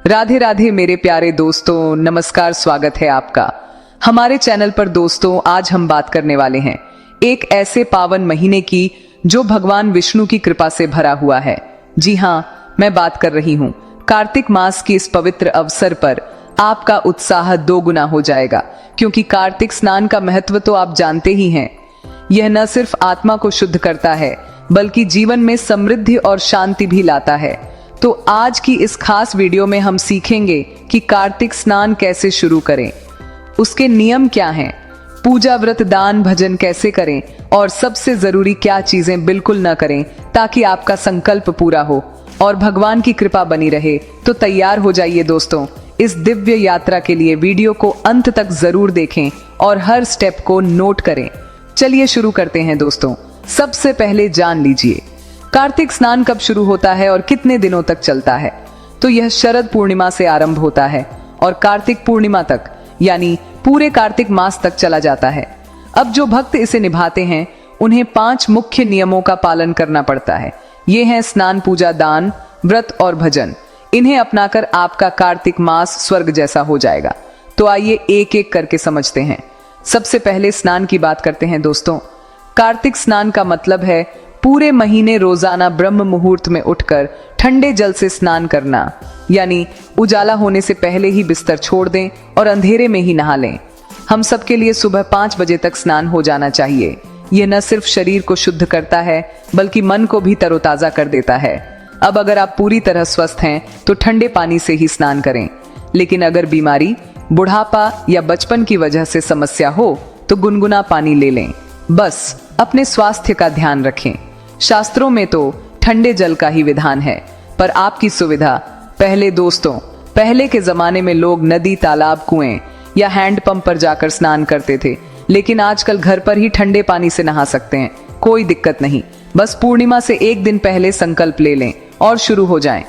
राधे राधे मेरे प्यारे दोस्तों, नमस्कार। स्वागत है आपका हमारे चैनल पर। दोस्तों, आज हम बात करने वाले हैं एक ऐसे पावन महीने की जो भगवान विष्णु की कृपा से भरा हुआ है। जी हाँ, मैं बात कर रही हूँ कार्तिक मास की इस पवित्र अवसर पर आपका उत्साह दोगुना हो जाएगा, क्योंकि कार्तिक स्नान का महत्व तो आप जानते ही हैं। यह न सिर्फ आत्मा को शुद्ध करता है, बल्कि जीवन में समृद्धि और शांति भी लाता है। तो आज की इस खास वीडियो में हम सीखेंगे कि कार्तिक स्नान कैसे शुरू करें, उसके नियम क्या हैं, पूजा व्रत दान भजन कैसे करें और सबसे जरूरी क्या चीजें बिल्कुल न करें ताकि आपका संकल्प पूरा हो और भगवान की कृपा बनी रहे। तो तैयार हो जाइए दोस्तों, इस दिव्य यात्रा के लिए वीडियो को अंत तक जरूर देखें और हर स्टेप को नोट करें। चलिए शुरू करते हैं दोस्तों। सबसे पहले जान लीजिए कार्तिक स्नान कब शुरू होता है और कितने दिनों तक चलता है। तो यह शरद पूर्णिमा से आरंभ होता है और कार्तिक पूर्णिमा तक, यानी पूरे कार्तिक मास तक चला जाता है। अब जो भक्त इसे निभाते हैं उन्हें 5 मुख्य नियमों का पालन करना पड़ता है। ये हैं स्नान, पूजा, दान, व्रत और भजन। इन्हें अपनाकर आपका कार्तिक मास स्वर्ग जैसा हो जाएगा। तो आइए एक एक करके समझते हैं। सबसे पहले स्नान की बात करते हैं दोस्तों। कार्तिक स्नान का मतलब है पूरे महीने रोजाना ब्रह्म मुहूर्त में उठकर ठंडे जल से स्नान करना, यानी उजाला होने से पहले ही बिस्तर छोड़ दें और अंधेरे में ही नहा लें। हम सबके लिए सुबह 5 बजे तक स्नान हो जाना चाहिए। यह न सिर्फ शरीर को शुद्ध करता है, बल्कि मन को भी तरोताजा कर देता है। अब अगर आप पूरी तरह स्वस्थ हैं तो ठंडे पानी से ही स्नान करें, लेकिन अगर बीमारी, बुढ़ापा या बचपन की वजह से समस्या हो तो गुनगुना पानी ले लें। बस अपने स्वास्थ्य का ध्यान रखें। शास्त्रों में तो ठंडे जल का ही विधान है, पर आपकी सुविधा पहले के जमाने में लोग नदी, तालाब, कुएं या हैंडपंप पर जाकर स्नान करते थे, लेकिन आजकल घर पर ही ठंडे पानी से नहा सकते हैं। कोई दिक्कत नहीं, बस पूर्णिमा से एक दिन पहले संकल्प ले लें और शुरू हो जाएं।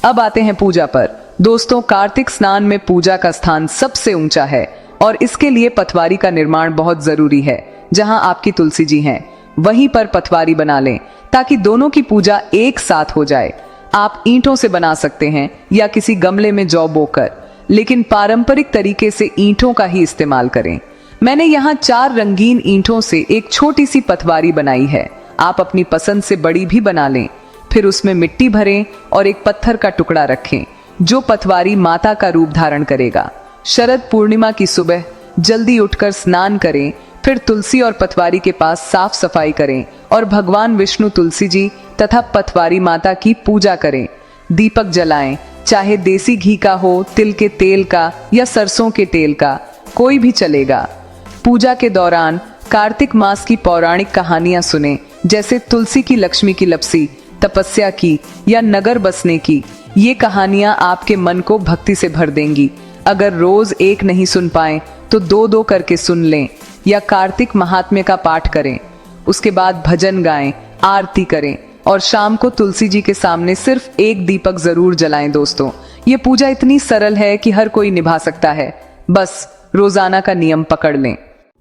अब आते हैं पूजा पर। दोस्तों, कार्तिक स्नान में पूजा का स्थान सबसे ऊंचा है और इसके लिए पथवारी का निर्माण बहुत जरूरी है। जहां आपकी तुलसी जी हैं, वहीं पर पथवारी बना लें ताकि दोनों की पूजा एक साथ हो जाए। आप ईंटों से बना सकते हैं या किसी गमले में जौ बोकर, लेकिन पारंपरिक तरीके से ईंटों का ही इस्तेमाल करें। मैंने यहाँ 4 रंगीन ईंटों से एक छोटी सी पथवारी बनाई है। आप अपनी पसंद से बड़ी भी बना लें। फिर उसमें मिट्टी भरें और एक पत्थर का टुकड़ा रखें जो पथवारी माता का रूप धारण करेगा। शरद पूर्णिमा की सुबह जल्दी उठकर स्नान करें, फिर तुलसी और पथवारी के पास साफ सफाई करें और भगवान विष्णु, तुलसी जी तथा पथवारी माता की पूजा करें। दीपक जलाएं, चाहे देसी घी का हो, तिल के तेल का या सरसों के तेल का, कोई भी चलेगा। पूजा के दौरान कार्तिक मास की पौराणिक कहानियां सुने, जैसे तुलसी की लक्ष्मी की लपसी, तपस्या की या नगर बसने की। ये कहानियां आपके मन को भक्ति से भर देंगी। अगर रोज एक नहीं सुन पाए तो 2-2 करके सुन लें या कार्तिक महात्म्य का पाठ करें। उसके बाद भजन गाएं, आरती करें और शाम को तुलसी जी के सामने सिर्फ एक दीपक जरूर जलाएं। दोस्तों, ये पूजा इतनी सरल है कि हर कोई निभा सकता है। बस रोजाना का नियम पकड़ लें।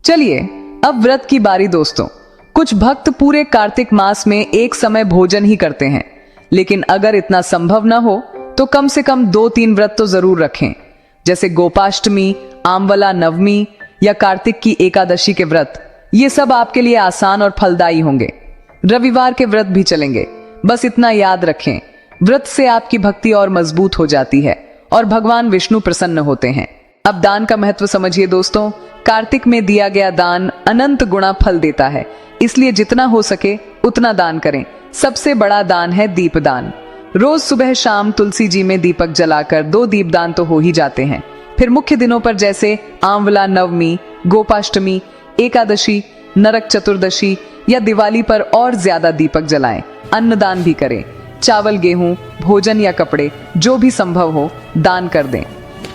चलिए अब व्रत की बारी दोस्तों। कुछ भक्त पूरे कार्तिक मास में एक समय भोजन ही करते हैं, लेकिन अगर इतना संभव न हो तो कम से कम 2-3 व्रत तो जरूर रखें, जैसे गोपाष्टमी, आमवला नवमी या कार्तिक की एकादशी के व्रत। ये सब आपके लिए आसान और फलदायी होंगे। रविवार के व्रत भी चलेंगे। बस इतना याद रखें, व्रत से आपकी भक्ति और मजबूत हो जाती है और भगवान विष्णु प्रसन्न होते हैं। अब दान का महत्व समझिए दोस्तों। कार्तिक में दिया गया दान अनंत गुणा फल देता है, इसलिए जितना हो सके उतना दान करें। सबसे बड़ा दान है दीपदान। रोज सुबह शाम तुलसी जी में दीपक जलाकर 2 दीपदान तो हो ही जाते हैं। फिर मुख्य दिनों पर जैसे आंवला नवमी, गोपाष्टमी, एकादशी, नरक चतुर्दशी या दिवाली पर और ज्यादा दीपक जलाएं। अन्नदान भी करें। चावल, गेहूं, भोजन या कपड़े, जो भी संभव हो दान कर दें।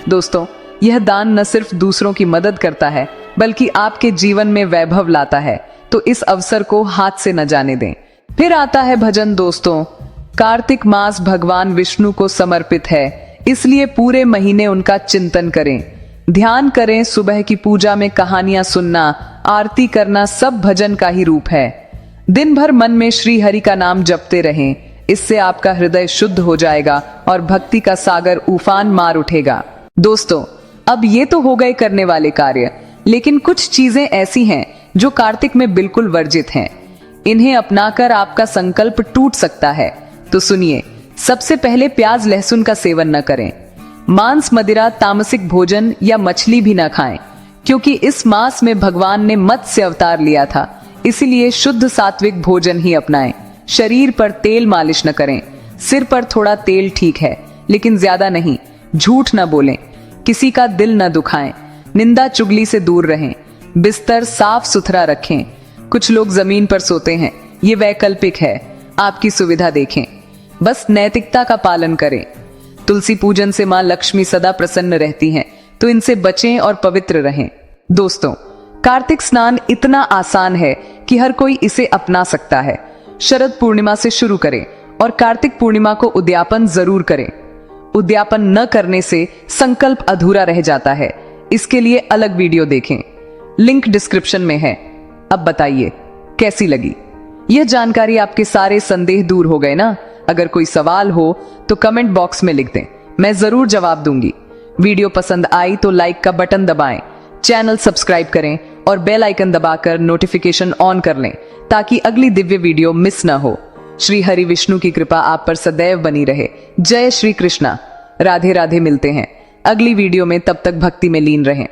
दोस्तों, यह दान न सिर्फ दूसरों की मदद करता है, बल्कि आपके जीवन में वैभव लाता है। तो इस अवसर को हाथ से न जाने दें। फिर आता है भजन दोस्तों। कार्तिक मास भगवान विष्णु को समर्पित है, इसलिए पूरे महीने उनका चिंतन करें, ध्यान करें। सुबह की पूजा में कहानियां सुनना, आरती करना सब भजन का ही रूप है। दिन भर मन में श्री हरि का नाम जपते रहें। इससे आपका हृदय शुद्ध हो जाएगा और भक्ति का सागर उफान मार उठेगा। दोस्तों, अब ये तो हो गए करने वाले कार्य, लेकिन कुछ चीजें ऐसी हैं जो कार्तिक में बिल्कुल वर्जित हैं। इन्हें अपनाकर आपका संकल्प टूट सकता है। तो सुनिए, सबसे पहले प्याज लहसुन का सेवन न करें। मांस, मदिरा, तामसिक भोजन या मछली भी न खाएं, क्योंकि इस मास में भगवान ने मत्स्य अवतार लिया था। इसीलिए शुद्ध सात्विक भोजन ही अपनाएं। शरीर पर तेल मालिश न करें। सिर पर थोड़ा तेल ठीक है, लेकिन ज्यादा नहीं। झूठ न बोलें, किसी का दिल न दुखाएं, निंदा चुगली से दूर रहें, बिस्तर साफ सुथरा रखें। कुछ लोग जमीन पर सोते हैं, ये वैकल्पिक है, आपकी सुविधा देखें। बस नैतिकता का पालन करें। तुलसी पूजन से मां लक्ष्मी सदा प्रसन्न रहती हैं, तो इनसे बचें और पवित्र रहें। दोस्तों, कार्तिक स्नान इतना आसान है कि हर कोई इसे अपना सकता है। शरद पूर्णिमा से शुरू करें और कार्तिक पूर्णिमा को उद्यापन जरूर करें। उद्यापन न करने से संकल्प अधूरा रह जाता है। इसके लिए अलग वीडियो देखें, लिंक डिस्क्रिप्शन में है। अब बताइए कैसी लगी यह जानकारी? आपके सारे संदेह दूर हो गए ना? अगर कोई सवाल हो तो कमेंट बॉक्स में लिख दें, मैं जरूर जवाब दूंगी। वीडियो पसंद आई तो लाइक का बटन दबाएं, चैनल सब्सक्राइब करें और बेल आइकन दबाकर नोटिफिकेशन ऑन कर लें, ताकि अगली दिव्य वीडियो मिस ना हो। श्री हरि विष्णु की कृपा आप पर सदैव बनी रहे। जय श्री कृष्णा। राधे राधे। मिलते हैं अगली वीडियो में, तब तक भक्ति में लीन रहें।